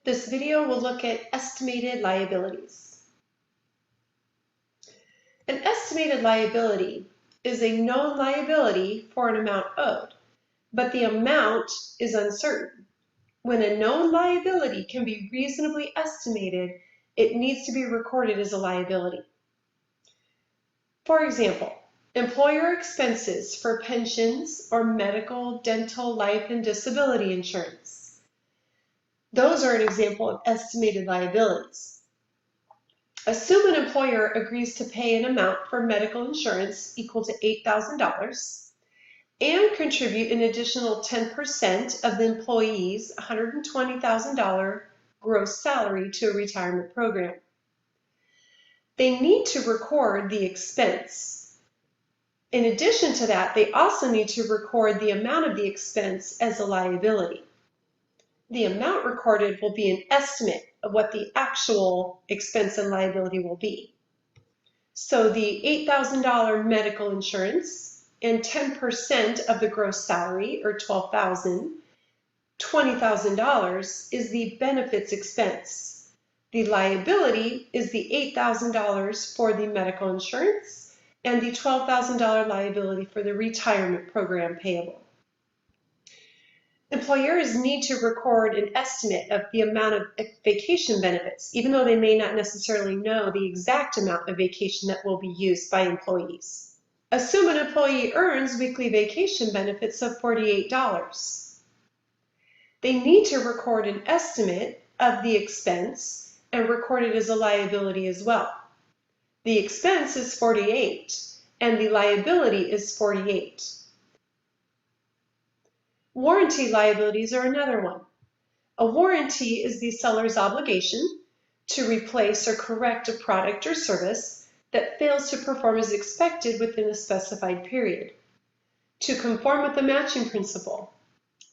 This video will look at estimated liabilities. An estimated liability is a known liability for an amount owed, but the amount is uncertain. When a known liability can be reasonably estimated, it needs to be recorded as a liability. For example, employer expenses for pensions or medical, dental, life, and disability insurance. Those are an example of estimated liabilities. Assume an employer agrees to pay an amount for medical insurance equal to $8,000 and contribute an additional 10% of the employee's $120,000 gross salary to a retirement program. They need to record the expense. In addition to that, they also need to record the amount of the expense as a liability. The amount recorded will be an estimate of what the actual expense and liability will be. So the $8,000 medical insurance and 10% of the gross salary, or $12,000, $20,000 is the benefits expense. The liability is the $8,000 for the medical insurance and the $12,000 liability for the retirement program payable. Employers need to record an estimate of the amount of vacation benefits, even though they may not necessarily know the exact amount of vacation that will be used by employees. Assume an employee earns weekly vacation benefits of $48. They need to record an estimate of the expense and record it as a liability as well. The expense is $48 and the liability is $48. Warranty liabilities are another one. A warranty is the seller's obligation to replace or correct a product or service that fails to perform as expected within a specified period. To conform with the matching principle,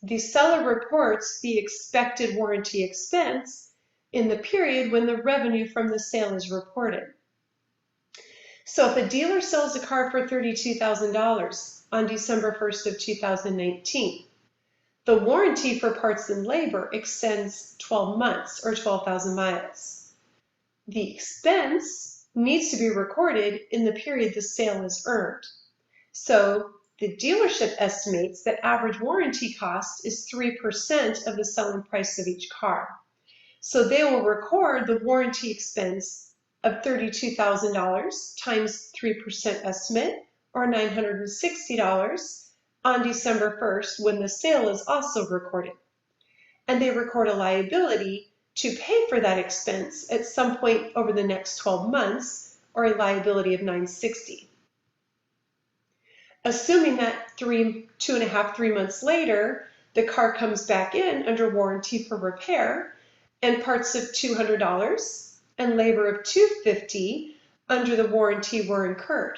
the seller reports the expected warranty expense in the period when the revenue from the sale is reported. So if a dealer sells a car for $32,000 on December 1st of 2019, the warranty for parts and labor extends 12 months or 12,000 miles. The expense needs to be recorded in the period the sale is earned. So the dealership estimates that average warranty cost is 3% of the selling price of each car. So they will record the warranty expense of $32,000 times 3% estimate, or $960, on December 1st when the sale is also recorded. And they record a liability to pay for that expense at some point over the next 12 months, or a liability of $960. Assuming that 2.5, 3 months later, the car comes back in under warranty for repair, and parts of $200 and labor of $250 under the warranty were incurred.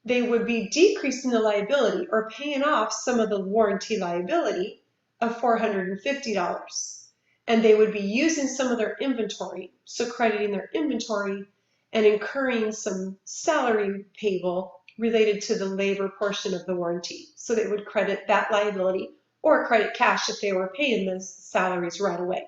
They would be decreasing the liability or paying off some of the warranty liability of $450. And they would be using some of their inventory, so crediting their inventory and incurring some salary payable related to the labor portion of the warranty. So they would credit that liability or credit cash if they were paying the salaries right away.